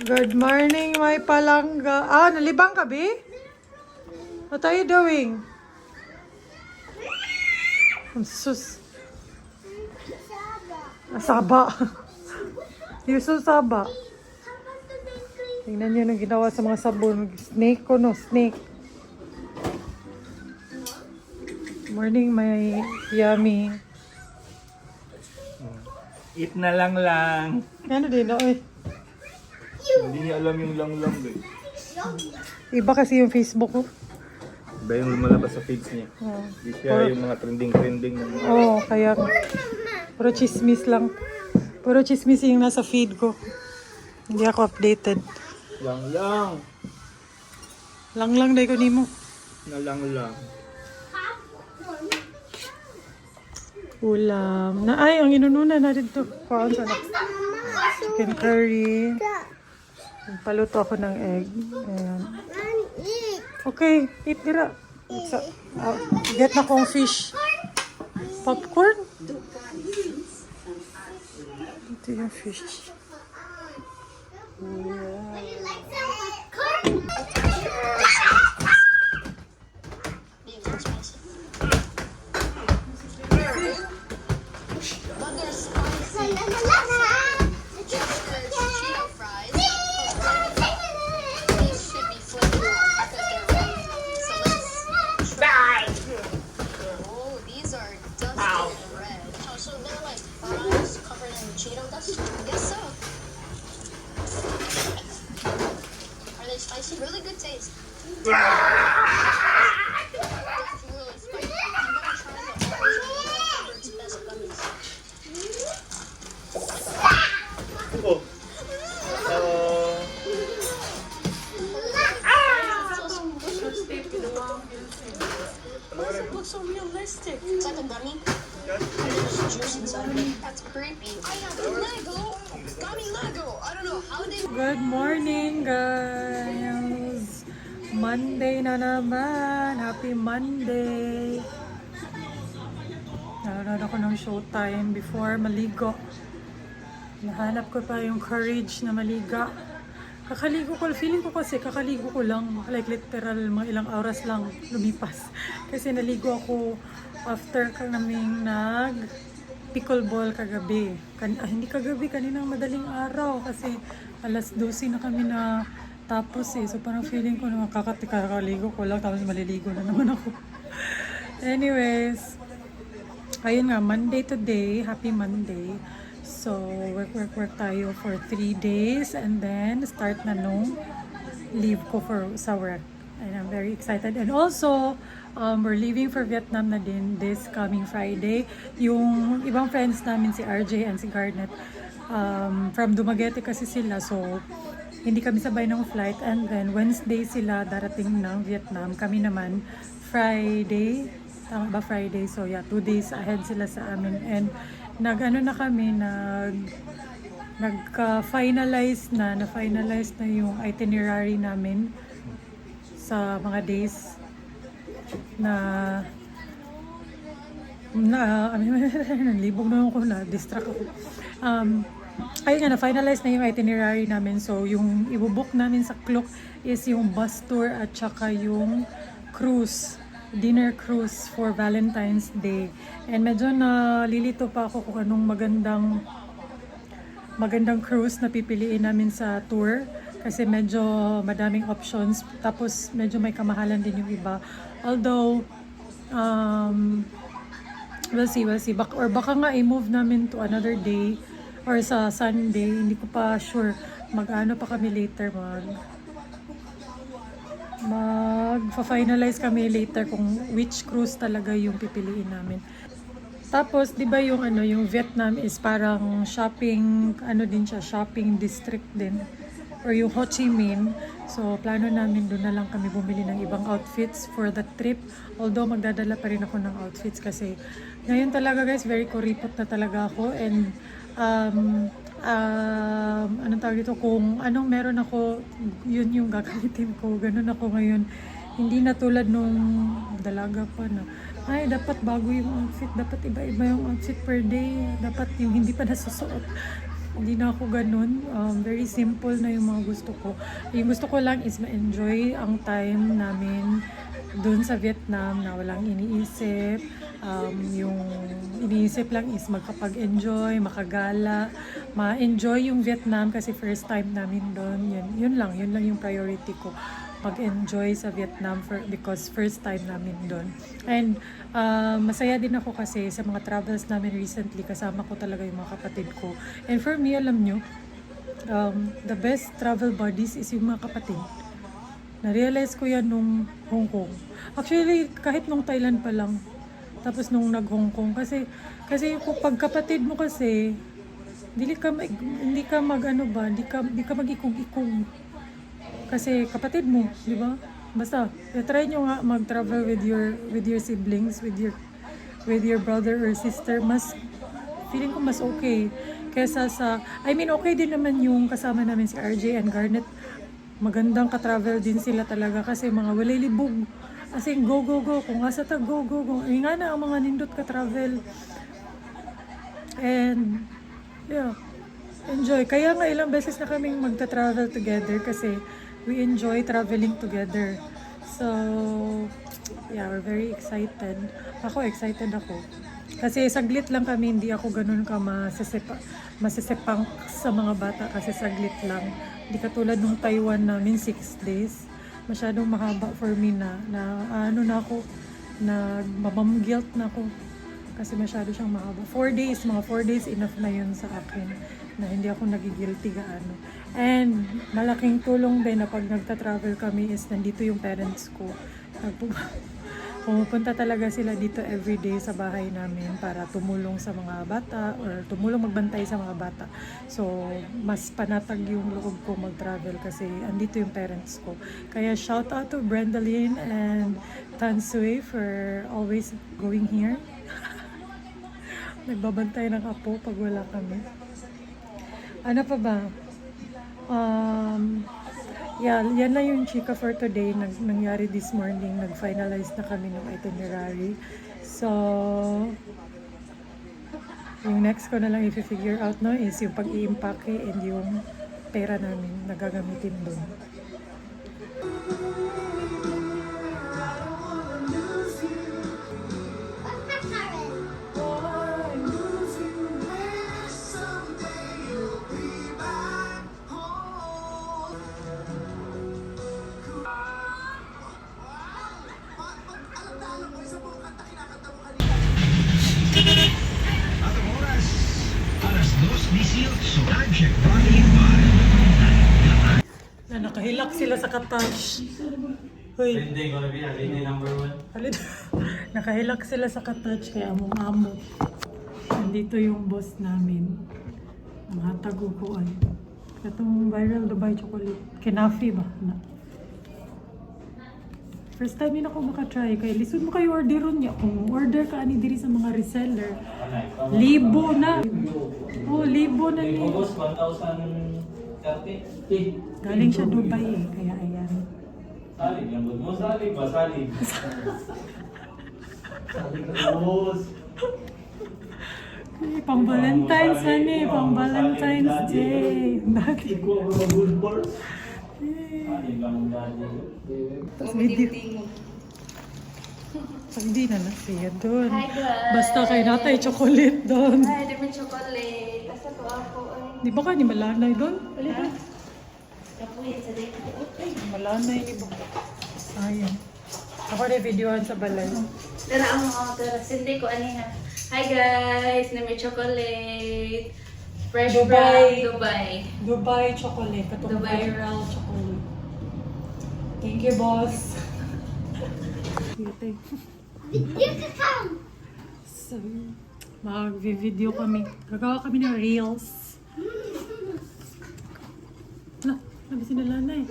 Good morning, my palangga. Ah, nalibang ka, Bi? What are you doing? Sus. Saba. You're so saba. Tingnan nyo nung ginawa sa mga sabon. Snake ko, no? Snake. Morning, my yummy. Eat na lang. Ano din, no? Eh. Hindi niya alam yung lang eh. Iba kasi yung Facebook ko. Iba yung lumalabas sa feeds niya. Oh. Hindi siya yung mga trending ng mga... Oo, kaya puro chismis lang. Puro chismis yung nasa feed ko. Hindi ako updated. Lang. Lang day ko nimo. Na lang. Ulam. Na ay, ang inununa na dito. Kuhaan sa chicken curry. Paluto ako ng egg. Ayan. Okay, eat dira. Get na kong fish. Popcorn? Ito yung fish. Cheeto dust? I guess so. Are they spicy? Really good taste. It's really spicy. I'm gonna try the Orange Best gummies. It looks so realistic. It's like a gummy. There's juice inside of it. That's creepy. I have Lego. Gummy Lego. I don't know how they. Good morning, guys. Monday na naman. Happy Monday. Nanonood ako ng Showtime before maligo. Nahanap ko pa yung courage na maliga. Kakaligo ko, feeling ko kasi kakaligo ko lang, like literal mga ilang oras lang lumipas. Kasi naligo ako after kaming pickleball kagabi. Hindi kagabi, kaninang madaling araw kasi alas 12 na kami na tapos eh. So parang feeling ko na kakaligo ko lang tapos maliligo na naman ako. Anyways, ayun nga, Monday today, happy Monday. So, work tayo for 3 days and then start na nung leave ko sa work. And I'm very excited. And also, we're leaving for Vietnam na din this coming Friday. Yung ibang friends namin, si RJ and si Garnet, from Dumaguete kasi sila. So, hindi kami sabay ng flight. And then, Wednesday sila darating ng Vietnam. Kami naman, Friday. Tama ba Friday? So, yeah, 2 days ahead sila sa amin. And, nagka-finalize na yung itinerary namin sa mga days nalibog na ako, na-distract ako. Ayun nga, na-finalize na yung itinerary namin. So, yung ibubook namin sa Klook is yung bus tour at saka yung dinner cruise for Valentine's Day. And medyo nalilito pa ako kung anong magandang cruise na pipiliin namin sa tour. Kasi medyo madaming options. Tapos medyo may kamahalan din yung iba. Although, we'll see. Or baka nga i-move namin to another day or sa Sunday. Hindi ko pa sure. Mag-ano pa kami later. Magfa-finalize kami later kung which cruise talaga yung pipiliin namin. Tapos, 'di ba yung Vietnam is parang shopping district din or yung Ho Chi Minh. So, plano namin doon na lang kami bumili ng ibang outfits for the trip. Although magdadala pa rin ako ng outfits kasi ngayon talaga guys, very kuripot na talaga ako and anong tawag dito, kung anong meron ako, yun yung gagamitin ko. Ganun ako ngayon. Hindi na tulad nung dalaga pa na, ay, dapat bago yung outfit. Dapat iba-iba yung outfit per day. Dapat yung hindi pa nasusuot. Hindi na ako ganun. Very simple na yung mga gusto ko. Yung gusto ko lang is ma-enjoy ang time namin dun sa Vietnam na walang iniisip. Yung iniisip lang is magkapag-enjoy, makagala, ma-enjoy yung Vietnam kasi first time namin doon. Yun lang yung priority ko. Mag-enjoy sa Vietnam because first time namin doon. And masaya din ako kasi sa mga travels namin recently, kasama ko talaga yung mga kapatid ko. And for me, alam nyo, the best travel buddies is yung mga kapatid. Na-realize ko yan nung Hong Kong. Actually, kahit nung Thailand pa lang. Tapos nung nag-Hong Kong. Kasi kung pagkapatid mo kasi, hindi ka mag-ikog-ikog. Kasi kapatid mo, di ba? Basta, try nyo nga mag-travel with your siblings, with your brother or sister. Feeling ko mas okay. Kesa okay din naman yung kasama namin si RJ and Garnet. Magandang ka-travel din sila talaga kasi mga walay libog. As in, go. Kung asa ta, go. Yung nga na ang mga nindot ka-travel. And, yeah, enjoy. Kaya nga ilang beses na kaming magta-travel together kasi we enjoy traveling together. So, yeah, we're very excited. Ako, excited ako. Kasi saglit lang kami, hindi ako ganun ka masisipang sa mga bata kasi saglit lang. Hindi katulad nung Taiwan namin, 6 days. Masyadong mahaba for me na mamam-guilt na ako. Kasi masyado siyang mahaba. 4 days enough na yun sa akin. Na hindi ako nagigilty gaano. And malaking tulong din na pag nagta-travel kami is nandito yung parents ko. Pumupunta talaga sila dito everyday sa bahay namin para tumulong sa mga bata or tumulong magbantay sa mga bata. So, mas panatag yung loob ko mag-travel kasi andito yung parents ko. Kaya shout out to Brenda Lynn and Tan Sui for always going here. Nagbabantay ng apo pag wala kami. Ano pa ba? Yan na yung chika for today. Nangyari this morning. Nag-finalize na kami ng itinerary. So, yung next ko na lang i-figure out no, is yung pag-i-impake and yung pera namin na gagamitin doon. Na nakahilak sila sa katouch. Hoy. Trending gonna be trending number 1. Halid. Nakahilak sila sa katouch kaya among-amo. Nandito yung boss namin. Mga tagukuan. Itong viral Dubai chocolate. Kinafi ba? First time yun ako makatry. Kaya lisod mo kayo orderon niya. Kung order ka ani diri sa mga reseller, libo na. Oh, libo na niya. Almost 1,030. Galing siya Dubai eh. Kaya ayan. Salib, yung good mo salib ba? Salib. Salib ka boss. Pang Valentine's ano pang Valentine's Day. Dati. Ikaw ang good boss. Salib lang dati. Tapos video. Hindi na siya doon. Hi, guys. Basta kay natay chocolate doon. Ay, dami chocolate. Asa ko ako. Di ba ka ni Malanay doon? Alin? Kapuhin sa date. Malanay ni ba? Ayan. Ako na videoan sa balay. Tara ang mga sindi ko aniha. Hi guys, nami chocolate. Fresh Dubai. from Dubai. Dubai chocolate. Katong Dubai. viral chocolate. Thank you, boss. So, mag-video kami. Gagawa kami ng reels. Nabi sinalanay.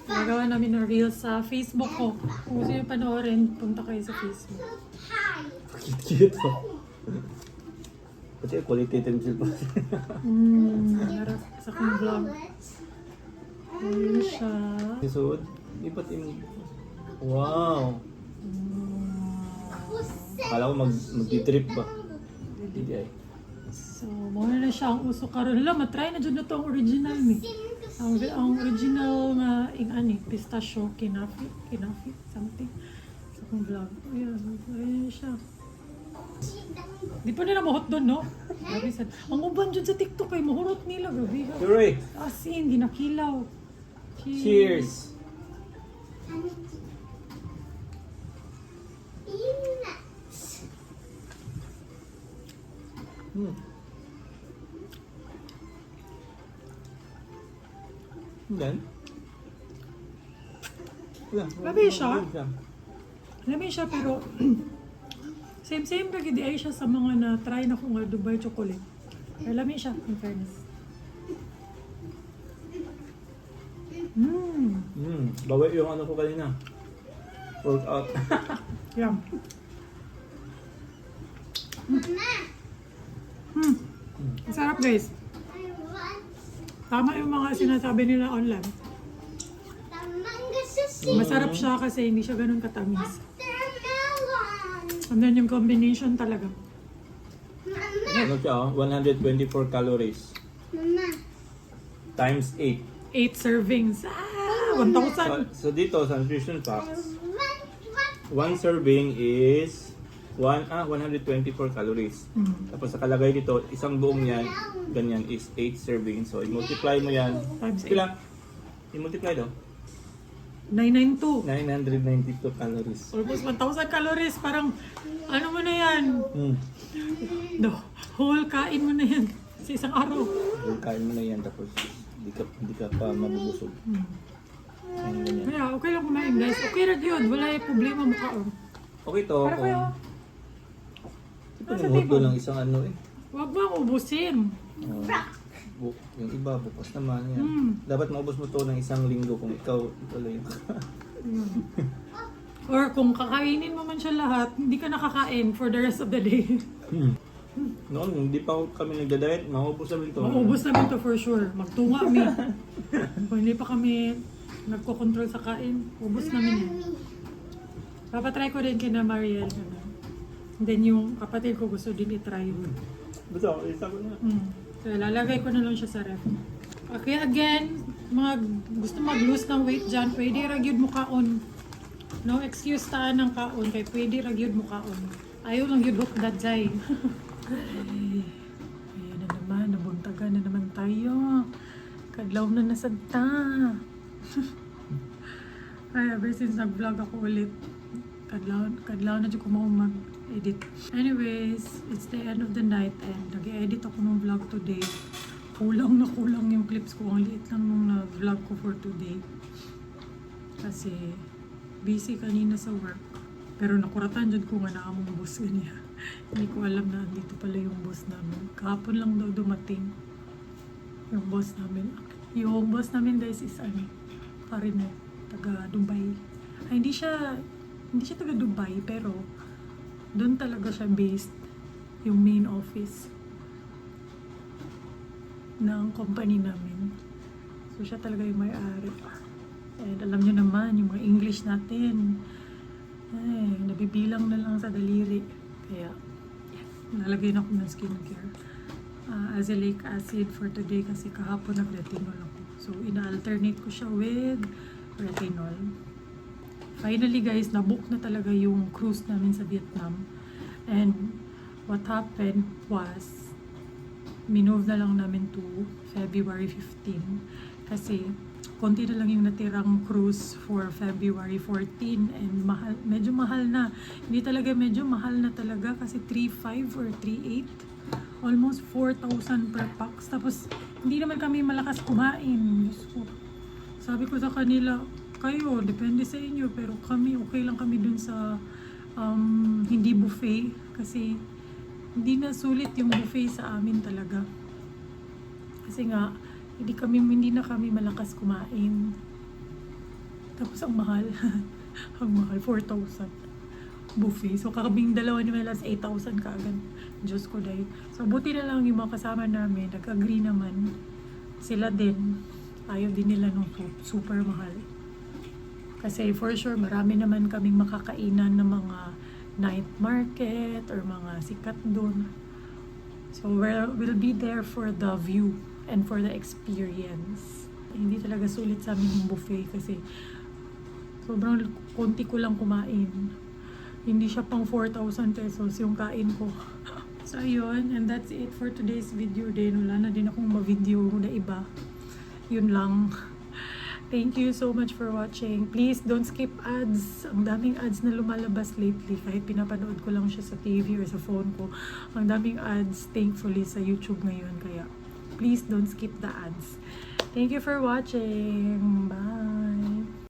Gagawa namin ng reels sa Facebook ko. Kung gusto nyo panoorin, punta kayo sa Facebook. Cute pa. Pati quality pencil pa. Harap sa kong vlog. Ayun siya. Suod, iba't yung... Wow! Akala ko mag-trip ba? Hindi ay. So, muna na siya ang uso karon lang. Matry na dyan na to ang original ni. Ang original nga pistachio, kinafi, something. Sa kong vlog. Ayan siya. Di pa nila mahot doon, no? Grabe sad. Ang uban dyan sa TikTok ay mahurot nila. Grabe. Yuri, As in, ginakilaw. cheers! Hmm. Then? Grabe siya. Alam siya pero same kag di ay siya sa mga na-try na ko nga Dubai chocolate. Alam siya, in fairness. Bawi yung ano ko kanina. Work out. Yeah. Ang sarap guys. Tama yung mga sinasabi nila online. Masarap siya kasi hindi siya ganun katamis. And then yung combination talaga. Ano siya, 124 calories. Times 8. 8 servings. 1,000. So dito sa nutrition facts, one serving is 124 calories. Tapos sa kalagay dito, isang buong yan, ganyan is 8 servings. So i-multiply mo yan. Times Pila? I-multiply daw. 992. 992 calories. Almost 1,000 calories. Parang, ano mo na yan? The whole kain mo na yan sa isang araw. Kain mo na yan tapos hindi ka pa mabubusog. Ayun, ganyan. Kaya, okay lang kumain guys. Okay na yun. Wala yung problema mo ka. Okay to. Para kayo. Pinunod doon ng isang ano eh. Huwag mo ubusin. Yung iba, bukas naman yan. Dapat maubos mo to ng isang linggo kung ikaw lang. Or kung kakainin mo man siya lahat, hindi ka nakakain for the rest of the day. Noon, hindi pa kami nagda-diet, maubos namin to. Maubos namin to for sure. Magtunga kami. Kung hindi pa kami nagko-control sa kain, ubos namin yan. Papatry ko din kina Mariel. And then yung kapatid ko gusto din itry. Basta, isa ko na. So lalagay ko na lang siya sa ref. Okay, again, mga gusto mag-lose ng weight dyan, pwede ragyod mo kaon. No excuse taan ng kaon, kay pwede ragyod mo kaon. Ayaw lang yun hook dadzay. Ayan na naman, nabuntagan na naman tayo. Kadlaw na nasadta. Ay, ever since nag-vlog ako ulit, kadlaw na dyan ko mag-edit. Anyways, it's the end of the night and nag-edit ako ng vlog today. Kulang yung clips ko. Ang liit lang nung vlog ko for today. Kasi busy kanina sa work. Pero nakuratan dyan ko nga na among boss niya. Hindi ko alam na dito pala yung boss namin. Kahapon lang daw dumating yung boss namin. Yung boss namin guys is foreigner, taga Dubai. Ay, hindi siya taga Dubai pero doon talaga siya based yung main office ng company namin. So siya talaga yung may-ari. And alam niyo naman yung mga English natin. Ay, nabibilang na lang sa daliri. Kaya, nalagay na ako ng skincare. Azelaic acid for today kasi kahapon nag-retinol ako. So, ina-alternate ko siya with retinol. Finally guys, nabook na talaga yung cruise namin sa Vietnam. And what happened was, minove na lang namin to February 15. Kasi, konti na lang yung natirang cruise for February 14 and medyo mahal na. Hindi talaga medyo mahal na talaga kasi 3.5 or 3.8. Almost 4,000 per pax. Tapos hindi naman kami malakas kumain. Diyos ko. Sabi ko sa kanila, kayo, depende sa inyo. Pero kami, okay lang kami dun sa hindi buffet. Kasi hindi na sulit yung buffet sa amin talaga. Kasi nga, hindi na kami malakas kumain. Tapos ang mahal. Ang mahal, 4,000 buffet. So kakabing dalawa ni Melas, 8,000 kaagad. Diyos ko dahil. So buti na lang yung mga kasama namin, nag-agree naman. Sila din, ayaw din nila nung super mahal. Kasi for sure, marami naman kaming makakainan ng mga night market or mga sikat doon. So we'll be there for the view and for the experience. Hindi talaga sulit sa amin yung buffet kasi sobrang konti ko lang kumain. Hindi siya pang 4,000 pesos yung kain ko. So ayun, and that's it for today's video din. Wala na din akong ma-video na iba. Yun lang. Thank you so much for watching. Please don't skip ads. Ang daming ads na lumalabas lately. Kahit pinapanood ko lang siya sa TV or sa phone ko. Ang daming ads, thankfully, sa YouTube ngayon. Kaya please don't skip the ads. Thank you for watching. Bye!